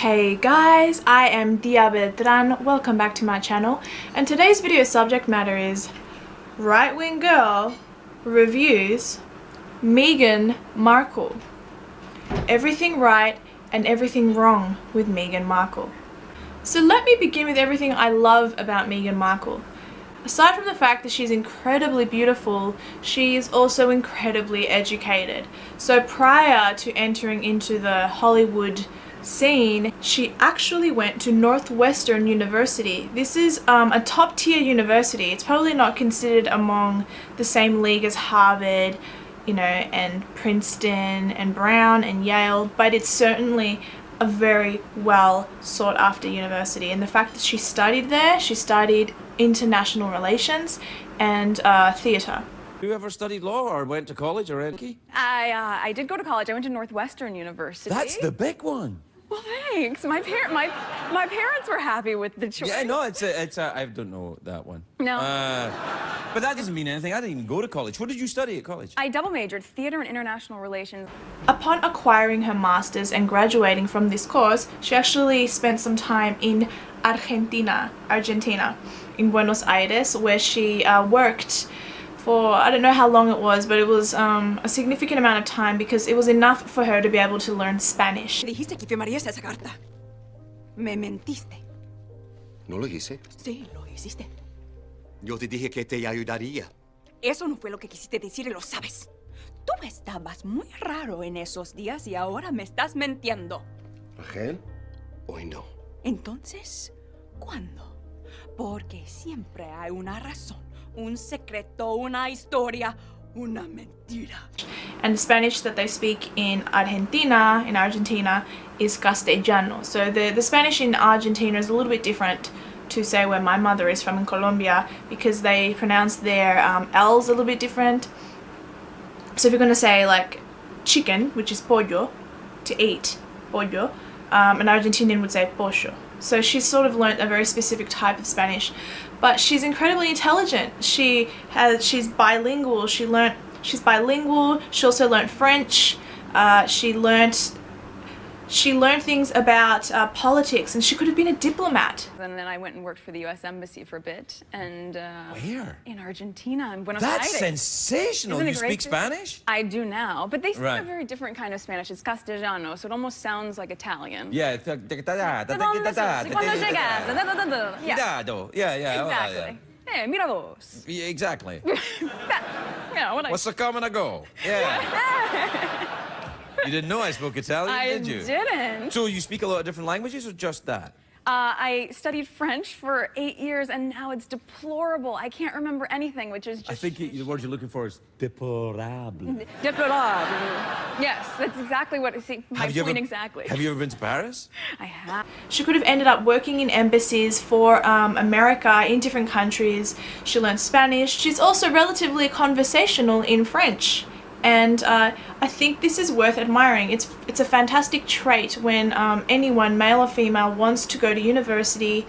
Hey guys, I am Dia Beltran, welcome back to my channel, and today's video subject matter is right-wing girl reviews Meghan Markle. Everything right and everything wrong with Meghan Markle. So let me begin with everything I love about Meghan Markle. Aside from the fact that she's incredibly beautiful, she is also incredibly educated. So prior to entering into the Hollywood scene, she actually went to Northwestern University. This is a top tier university. It's probably not considered among the same league as Harvard, you know, and Princeton and Brown and Yale, but it's certainly a very well sought after university. And the fact that she studied there, she studied international relations and theatre. You ever studied law or went to college or anything? I did go to college. I went to Northwestern University. That's the big one. Well, thanks. My parents were happy with the choice. Yeah, no, it's I don't know that one. No. But that doesn't mean anything. I didn't even go to college. What did you study at college? I double majored, theater and international relations. Upon acquiring her master's and graduating from this course, she actually spent some time in Argentina, in Buenos Aires, where she worked for, I don't know how long it was, but it was a significant amount of time because it was enough for her to be able to learn Spanish. Dijiste que firmarías esa carta. Me mentiste. ¿No lo hice? Sí, lo hiciste. Yo te dije que te ayudaría. Eso no fue lo que quisiste decir y lo sabes. Tú estabas muy raro en esos días y ahora me estás mintiendo. ¿Rachel? Hoy no. Entonces, ¿cuándo? Porque siempre hay una razón, un secreto, una historia, una mentira. And the Spanish that they speak in Argentina, is Castellano. So the Spanish in Argentina is a little bit different to say where my mother is from in Colombia, because they pronounce their L's a little bit different. So if you're going to say like chicken, which is pollo, to eat, pollo, an Argentinian would say pollo. So she's sort of learnt a very specific type of Spanish, but she's incredibly intelligent. She's bilingual. She's bilingual. She also learnt French. She learned things about politics, and she could have been a diplomat. And then I went and worked for the U.S. Embassy for a bit. And Where? In Argentina, in Buenos Aires. That's sensational. You speak Spanish? I do now, but they speak Right. a very different kind of Spanish. It's Castellano, so it almost sounds like Italian. Yeah. Exactly. Hey, mira vos. Yeah, exactly. Yeah, What's a come and a go? Yeah. You didn't know I spoke Italian, did you? I didn't. So you speak a lot of different languages or just that? I studied French for 8 years, and now it's deplorable. I can't remember anything, which is just... I think the word you're looking for is déplorable. Deplorable. Yes, that's exactly what... See, my point exactly. Have you ever been to Paris? I have. She could have ended up working in embassies for America, in different countries. She learned Spanish. She's also relatively conversational in French. And I think this is worth admiring. It's a fantastic trait when anyone, male or female, wants to go to university,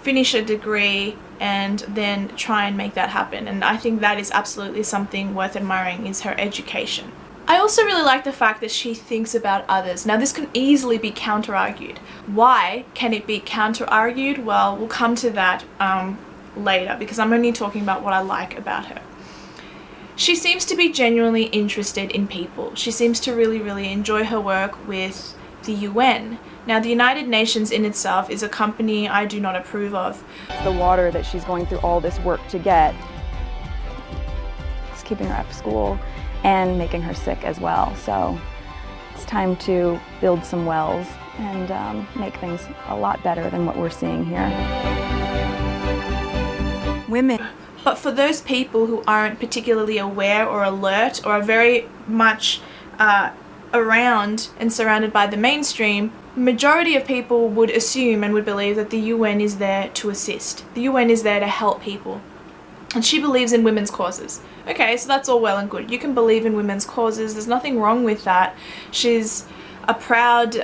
finish a degree, and then try and make that happen. And I think that is absolutely something worth admiring, is her education. I also really like the fact that she thinks about others. Now this can easily be counter-argued. Why can it be counter-argued? Well, we'll come to that later, because I'm only talking about what I like about her. She seems to be genuinely interested in people. She seems to really enjoy her work with the UN. Now, the United Nations in itself is a company I do not approve of. The water that she's going through all this work to get, it's keeping her out of school and making her sick as well. So it's time to build some wells and make things a lot better than what we're seeing here. Women. But for those people who aren't particularly aware or alert or are very much around and surrounded by the mainstream, majority of people would assume and would believe that the UN is there to assist. The UN is there to help people. And she believes in women's causes. Okay, so that's all well and good. You can believe in women's causes. There's nothing wrong with that. She's a proud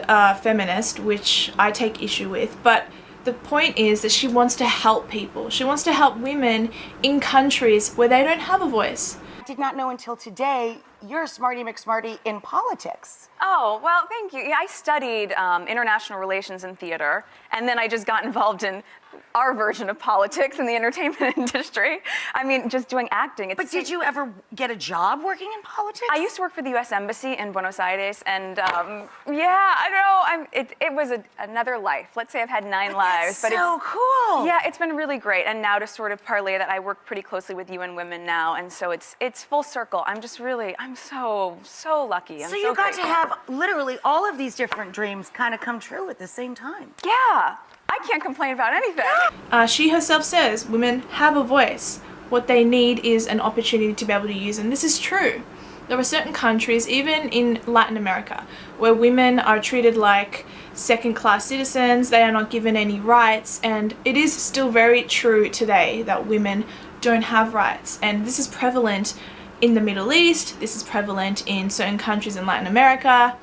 feminist, which I take issue with. But the point is that she wants to help people. She wants to help women in countries where they don't have a voice. I did not know until today you're a smarty McSmarty in politics. Oh, well, thank you. Yeah, I studied international relations and theater, and then I just got involved in our version of politics in the entertainment industry. I mean, just doing acting. But did you ever get a job working in politics? I used to work for the U.S. Embassy in Buenos Aires, and yeah, I don't know. It was another life. Let's say I've had 9 lives. But so cool. Yeah, it's been really great. And now to sort of parlay that, I work pretty closely with UN Women now, and so it's full circle. I'm so lucky. So you got to have literally all of these different dreams kind of come true at the same time. Yeah. I can't complain about anything. She herself says women have a voice. What they need is an opportunity to be able to use, and this is true. There are certain countries, even in Latin America, where women are treated like second-class citizens. They are not given any rights, and it is still very true today that women don't have rights. And this is prevalent in the Middle East, this is prevalent in certain countries in Latin America,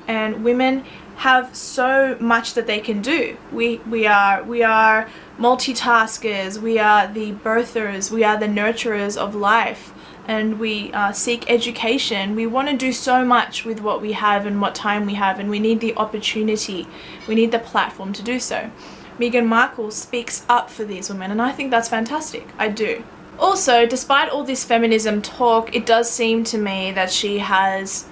and women have so much that they can do. We are multitaskers, we are the birthers, we are the nurturers of life, and we seek education. We want to do so much with what we have and what time we have, and we need the opportunity, we need the platform to do so. Meghan Markle speaks up for these women, and I think that's fantastic. I do. Also, despite all this feminism talk, it does seem to me that she has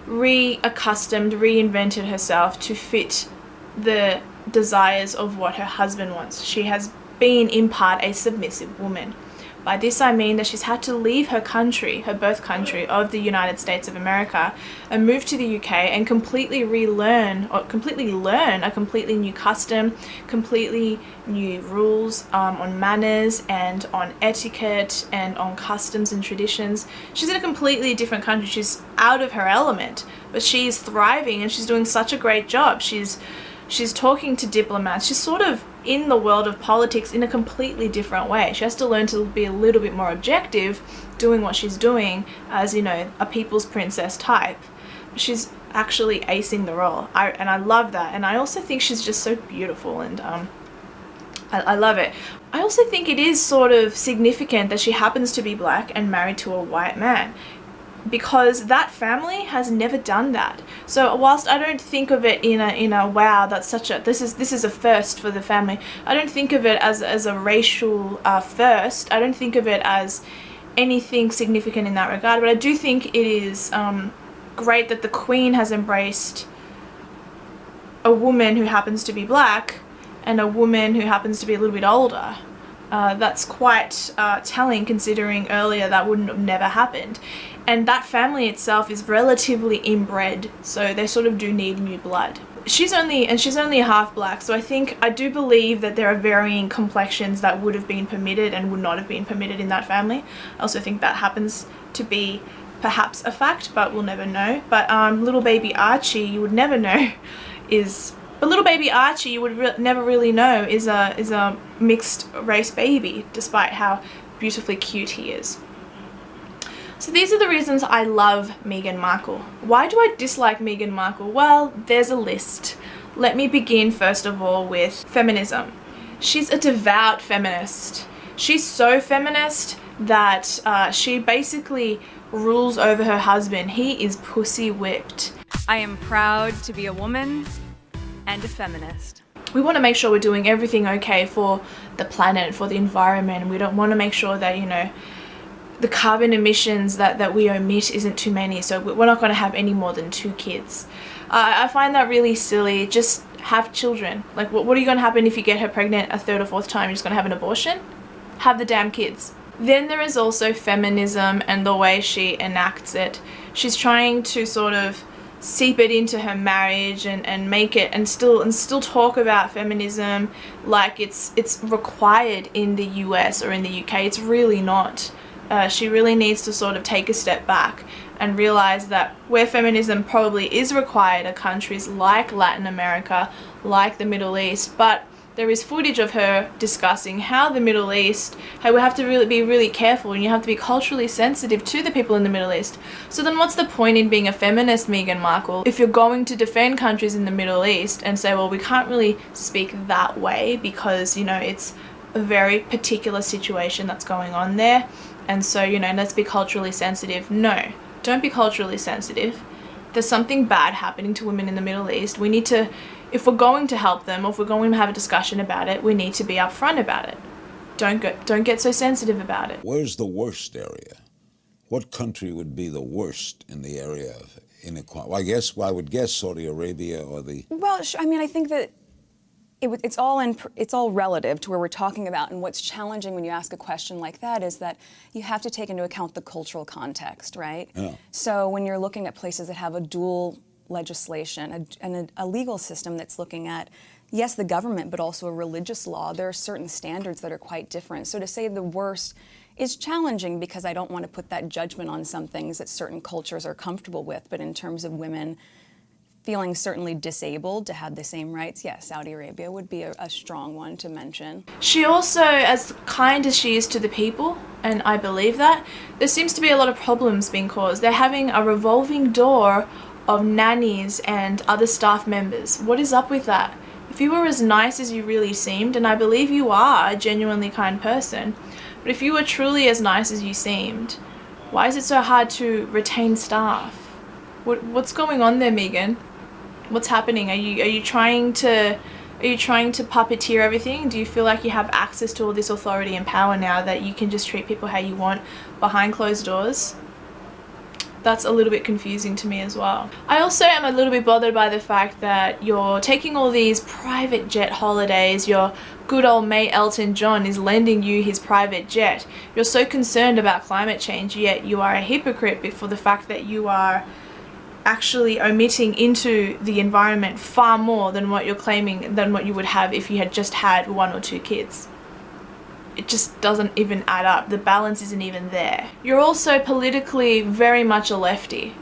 reinvented herself to fit the desires of what her husband wants. She has been in part a submissive woman. By this I mean that she's had to leave her country, her birth country of the United States of America, and move to the UK and completely learn a completely new custom, completely new rules on manners and on etiquette and on customs and traditions. She's in a completely different country. She's out of her element, but she's thriving and she's doing such a great job. She's talking to diplomats. She's sort of in the world of politics in a completely different way. She has to learn to be a little bit more objective doing what she's doing as, you know, a people's princess type. She's actually acing the role, and I love that. And I also think she's just so beautiful, and I love it. I also think it is sort of significant that she happens to be black and married to a white man, because that family has never done that. So whilst I don't think of it in a wow, that's such a this is a first for the family, I don't think of it as a racial first. I don't think of it as anything significant in that regard, but I do think it is great that the Queen has embraced a woman who happens to be black and a woman who happens to be a little bit older. That's quite telling, considering earlier that wouldn't have never happened. And that family itself is relatively inbred, so they sort of do need new blood. She's only half black, so I do believe that there are varying complexions that would have been permitted and would not have been permitted in that family. I also think that happens to be perhaps a fact, but we'll never know. But little baby Archie, you would never know But little baby Archie, you would never really know is a mixed race baby, despite how beautifully cute he is. So these are the reasons I love Meghan Markle. Why do I dislike Meghan Markle? Well, there's a list. Let me begin first of all with feminism. She's a devout feminist. She's so feminist that she basically rules over her husband. He is pussy whipped. I am proud to be a woman and a feminist. We want to make sure we're doing everything okay for the planet, for the environment, and we don't want to make sure that, you know, the carbon emissions that we emit isn't too many, so we're not going to have any more than 2 kids. I find that really silly. Just have children. Like, what are you going to happen if you get her pregnant a 3rd or 4th time? You're just going to have an abortion? Have the damn kids. Then there is also feminism and the way she enacts it. She's trying to sort of seep it into her marriage and make it and still talk about feminism like it's required in the US or in the UK. It's really not. She really needs to sort of take a step back and realize that where feminism probably is required are countries like Latin America, like the Middle East, but there is footage of her discussing how the Middle East, how we have to be really careful, and you have to be culturally sensitive to the people in the Middle East. So then what's the point in being a feminist, Meghan Markle, if you're going to defend countries in the Middle East and say, well, we can't really speak that way because, you know, it's a very particular situation that's going on there, and so, you know, let's be culturally sensitive. No, don't be culturally sensitive. There's something bad happening to women in the Middle East. We need to, if we're going to help them, or if we're going to have a discussion about it, we need to be upfront about it. Don't get so sensitive about it. Where's the worst area? What country would be the worst in the area of inequality? I would guess Saudi Arabia or the... Well, I mean, I think that it's all relative to where we're talking about, and what's challenging when you ask a question like that is that you have to take into account the cultural context, right? Yeah. So when you're looking at places that have a dual legislation and a legal system that's looking at, yes, the government, but also a religious law, there are certain standards that are quite different. So to say the worst is challenging because I don't want to put that judgment on some things that certain cultures are comfortable with, but in terms of women feeling certainly disabled to have the same rights, yes, Saudi Arabia would be a strong one to mention. She also, as kind as she is to the people, and I believe that, there seems to be a lot of problems being caused. They're having a revolving door of nannies and other staff members. What is up with that? If you were as nice as you really seemed, and I believe you are a genuinely kind person, but if you were truly as nice as you seemed, why is it so hard to retain staff? What's going on there, Megan? What's happening? Are you trying to puppeteer everything? Do you feel like you have access to all this authority and power now that you can just treat people how you want behind closed doors? That's a little bit confusing to me as well. I also am a little bit bothered by the fact that you're taking all these private jet holidays. Your good old mate Elton John is lending you his private jet. You're so concerned about climate change, yet you are a hypocrite for the fact that you are actually omitting into the environment far more than what you're claiming, than what you would have if you had just had 1 or 2 kids. It just doesn't even add up. The balance isn't even there. You're also politically very much a lefty.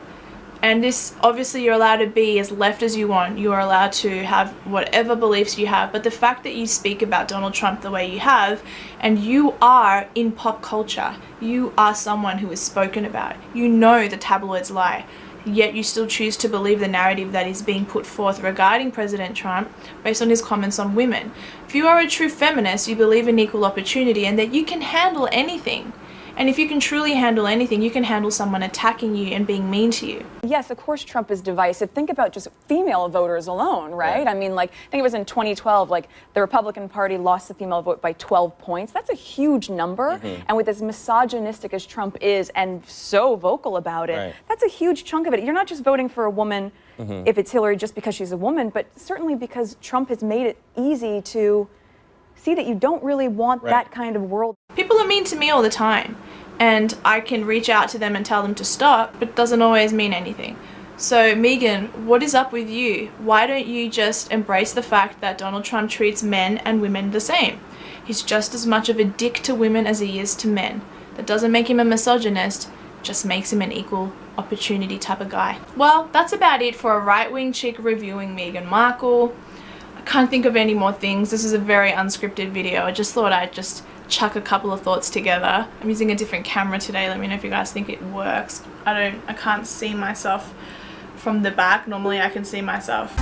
And this, obviously you're allowed to be as left as you want. You are allowed to have whatever beliefs you have. But the fact that you speak about Donald Trump the way you have, and you are in pop culture, you are someone who is spoken about. You know the tabloids lie. Yet you still choose to believe the narrative that is being put forth regarding President Trump based on his comments on women. If you are a true feminist, you believe in equal opportunity and that you can handle anything. And if you can truly handle anything, you can handle someone attacking you and being mean to you. Yes, of course Trump is divisive. Think about just female voters alone, right? I mean, like, I think it was in 2012, like, the Republican Party lost the female vote by 12 points. That's a huge number. And with as misogynistic as Trump is and so vocal about it, that's a huge chunk of it. You're not just voting for a woman if it's Hillary just because she's a woman, but certainly because Trump has made it easy to see that you don't really want that kind of world. People are mean to me all the time, and I can reach out to them and tell them to stop, but it doesn't always mean anything. So Megan, what is up with you? Why don't you just embrace the fact that Donald Trump treats men and women the same? He's just as much of a dick to women as he is to men. That doesn't make him a misogynist, just makes him an equal opportunity type of guy. Well, that's about it for a right-wing chick reviewing Meghan Markle. Can't think of any more things. This is a very unscripted video. I just thought I'd just chuck a couple of thoughts together. I'm using a different camera today. Let me know if you guys think it works. I can't see myself from the back. Normally I can see myself.